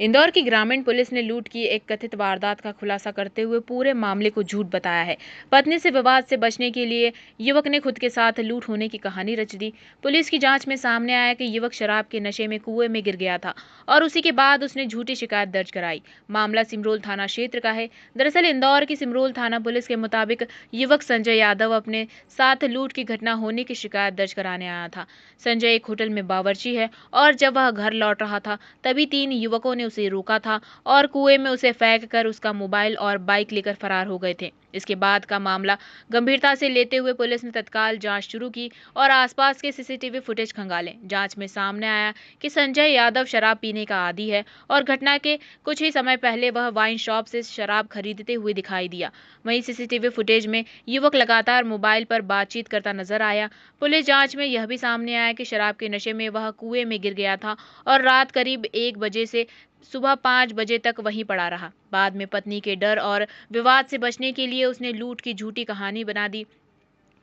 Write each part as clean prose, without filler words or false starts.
इंदौर की ग्रामीण पुलिस ने लूट की एक कथित वारदात का खुलासा करते हुए पूरे मामले को झूठ बताया है। पत्नी से विवाद से बचने के लिए युवक ने खुद के साथ लूट होने की कहानी रच दी। पुलिस की जांच में सामने आया कि युवक शराब के नशे में कुएं में गिर गया था और उसी के बाद उसने झूठी शिकायत दर्ज कराई। मामला सिमरोल थाना क्षेत्र का है। दरअसल इंदौर की सिमरोल थाना पुलिस के मुताबिक युवक संजय यादव अपने साथ लूट की घटना होने की शिकायत दर्ज कराने आया था। संजय एक होटल में बावर्ची है और जब वह घर लौट रहा था तभी 3 युवकों ने उसे रोका था और कुएं में उसे फेंक कर उसका मोबाइल और बाइक लेकर फरार हो गए थे। इसके बाद का मामला गंभीरता से लेते हुए पुलिस ने तत्काल जांच शुरू की और आसपास के सीसीटीवी फुटेज खंगाले। जांच में सामने आया कि संजय यादव शराब पीने का आदी है और घटना के कुछ ही समय पहले वह वाइन शॉप से शराब खरीदते हुए दिखाई दिया। वहीं सीसीटीवी फुटेज में युवक लगातार मोबाइल पर बातचीत करता नजर आया। पुलिस जांच में यह भी सामने आया कि शराब के नशे में वह कुएं में गिर गया था और रात करीब 1 बजे से सुबह 5 बजे तक वहीं पड़ा रहा। बाद में पत्नी के डर और विवाद से बचने के लिए उसने लूट की झूठी कहानी बना दी।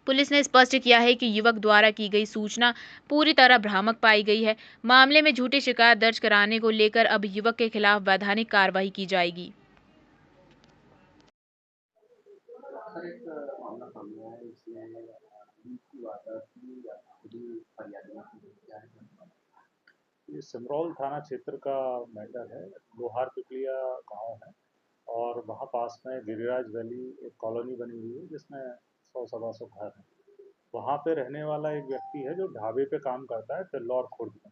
पुलिस ने स्पष्ट किया है कि युवक द्वारा की गई सूचना पूरी तरह भ्रामक पाई गई है। मामले में झूठी शिकायत दर्ज कराने को लेकर अब युवक के खिलाफ वैधानिक कार्रवाई की जाएगी। सर एक मामला सामने आया है इसमें बीच की वारदात की या खुद ही फरियादियों की क्या है? ये सिमरौल थाना क्षेत्र का मैटर है। लोहार पिपलिया गांव है और वहाँ पास में गिरिराज वैली एक कॉलोनी बनी हुई है जिसमें 100 सवा 100 घर हैं। वहाँ पे रहने वाला एक व्यक्ति है जो ढाबे पे काम करता है तिल्लौर खुर्द में।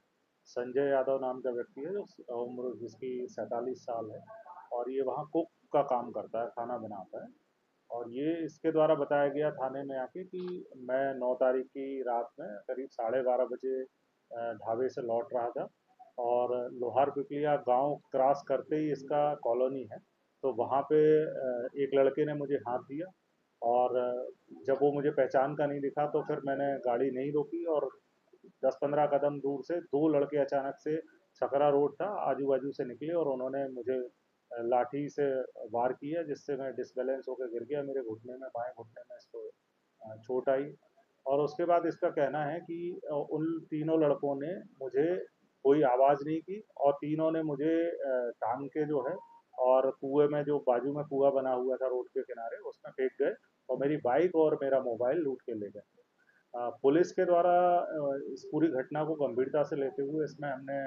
संजय यादव नाम का व्यक्ति है जो उम्र जिसकी 47 साल है और ये वहाँ कुक का काम करता है, खाना बनाता है। और ये इसके द्वारा बताया गया थाने में आके कि मैं 9 तारीख की रात में करीब 12:30 बजे ढाबे से लौट रहा था और लोहार पिपलिया गांव क्रॉस करते ही इसका कॉलोनी है। तो वहाँ पे एक लड़के ने मुझे हाथ दिया और जब वो मुझे पहचान का नहीं दिखा तो फिर मैंने गाड़ी नहीं रोकी और 10-15 कदम दूर से दो लड़के अचानक से, सकरा रोड था, आजू बाजू से निकले और उन्होंने मुझे लाठी से वार किया जिससे मैं डिसबैलेंस होकर गिर गया। मेरे घुटने में, बाएं घुटने में इसको चोट आई। और उसके बाद इसका कहना है कि उन तीनों लड़कों ने मुझे कोई आवाज़ नहीं की और तीनों ने मुझे टांग के जो है और कुएं में, जो बाजू में कुआं बना हुआ था रोड के किनारे, उसमें फेंक गए और मेरी बाइक और मेरा मोबाइल लूट के ले गए। पुलिस के द्वारा इस पूरी घटना को गंभीरता से लेते हुए इसमें हमने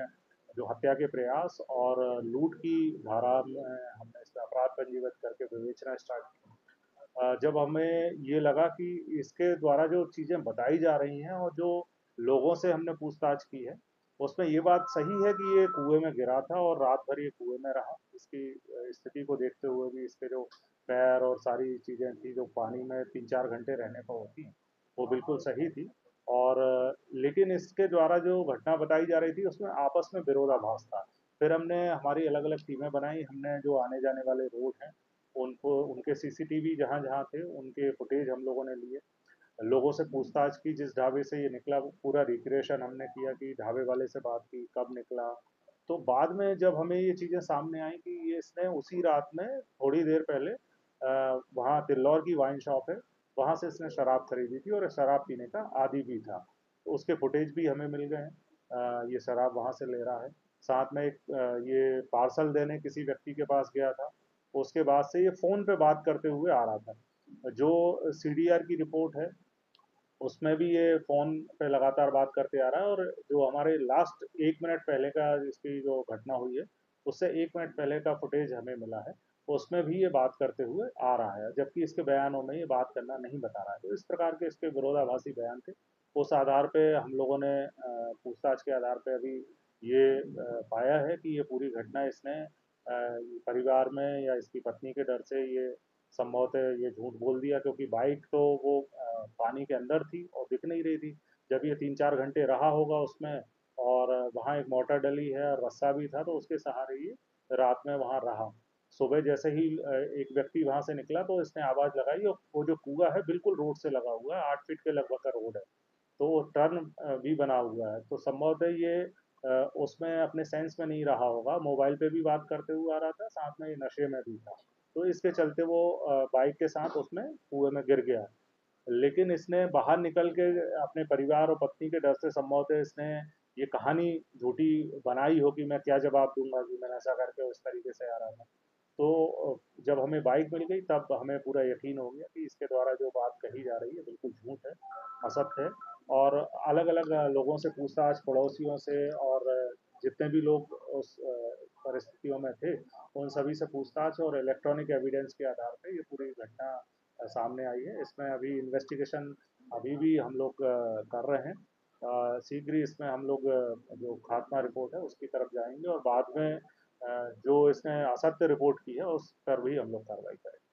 जो हत्या के प्रयास और लूट की धारा में हमने इसमें अपराध पंजीबद्ध करके विवेचना स्टार्ट की। जब हमें ये लगा कि इसके द्वारा जो चीज़ें बताई जा रही हैं और जो लोगों से हमने पूछताछ की है उसमें ये बात सही है कि ये कुएं में गिरा था और रात भर ये कुएं में रहा। इसकी स्थिति को देखते हुए भी इसके जो पैर और सारी चीज़ें थी जो पानी में 3-4 घंटे रहने पर होती हैं, वो बिल्कुल सही थी। और लेकिन इसके द्वारा जो घटना बताई जा रही थी उसमें आपस में विरोधाभास था। फिर हमने हमारी अलग अलग टीमें बनाई, हमने जो आने जाने वाले रोड हैं उनको, उनके सीसीटीवी जहाँ जहाँ थे उनके फुटेज हम लोगों ने लिए, लोगों से पूछताछ की, जिस ढाबे से ये निकला वो पूरा रिक्रिएशन हमने किया कि ढाबे वाले से बात की कब निकला। तो बाद में जब हमें ये चीज़ें सामने आई कि ये इसने उसी रात में थोड़ी देर पहले वहाँ तिल्लौर की वाइन शॉप है, वहाँ से इसने शराब खरीदी थी और शराब पीने का आदी भी था। तो उसके फुटेज भी हमें मिल गए हैं। ये शराब वहाँ से ले रहा है। साथ में एक ये पार्सल देने किसी व्यक्ति के पास गया था, उसके बाद से ये फ़ोन पे बात करते हुए आ रहा था। जो सीडीआर की रिपोर्ट है उसमें भी ये फ़ोन पे लगातार बात करते आ रहा है और जो हमारे लास्ट 1 मिनट पहले का इसकी जो घटना हुई है उससे 1 मिनट पहले का फुटेज हमें मिला है, उसमें भी ये बात करते हुए आ रहा है, जबकि इसके बयानों में ये बात करना नहीं बता रहा है। तो इस प्रकार के इसके विरोधाभासी बयान थे। उस आधार पे हम लोगों ने पूछताछ के आधार पे अभी ये पाया है कि ये पूरी घटना इसने परिवार में या इसकी पत्नी के डर से ये संभवतः ये झूठ बोल दिया, क्योंकि बाइक तो वो पानी के अंदर थी और दिख नहीं रही थी। जब ये 3-4 घंटे रहा होगा उसमें और वहाँ एक मोटर डली है और रस्सा भी था तो उसके सहारे ये रात में वहाँ रहा। सुबह जैसे ही एक व्यक्ति वहाँ से निकला तो इसने आवाज़ लगाई और वो जो कुआं है बिल्कुल रोड से लगा हुआ है, 8 फीट के लगभग का रोड है। तो वो टर्न भी बना हुआ है, तो संभवतः ये उसमें अपने सेंस में नहीं रहा होगा, मोबाइल पे भी बात करते हुए आ रहा था, साथ में ये नशे में भी था। तो इसके चलते वो बाइक के साथ उसमें कुएं में गिर गया। लेकिन इसने बाहर निकल के अपने परिवार और पत्नी के डर से संभवतः इसने ये कहानी झूठी बनाई हो कि मैं क्या जवाब दूंगा कि मैंने ऐसा करके उस तरीके से आ रहा था। तो जब हमें बाइक मिल गई तब हमें पूरा यकीन हो गया कि इसके द्वारा जो बात कही जा रही है बिल्कुल झूठ है, असत्य है। और अलग अलग लोगों से पूछताछ, पड़ोसियों से, और जितने भी लोग उस परिस्थितियों में थे उन सभी से पूछताछ और इलेक्ट्रॉनिक एविडेंस के आधार पे ये पूरी घटना सामने आई है। इसमें अभी इन्वेस्टिगेशन अभी भी हम लोग कर रहे हैं। शीघ्र ही इसमें हम लोग जो खात्मा रिपोर्ट है उसकी तरफ जाएंगे और बाद में जो इसने असत्य रिपोर्ट की है उस पर भी हम लोग कार्रवाई करेंगे।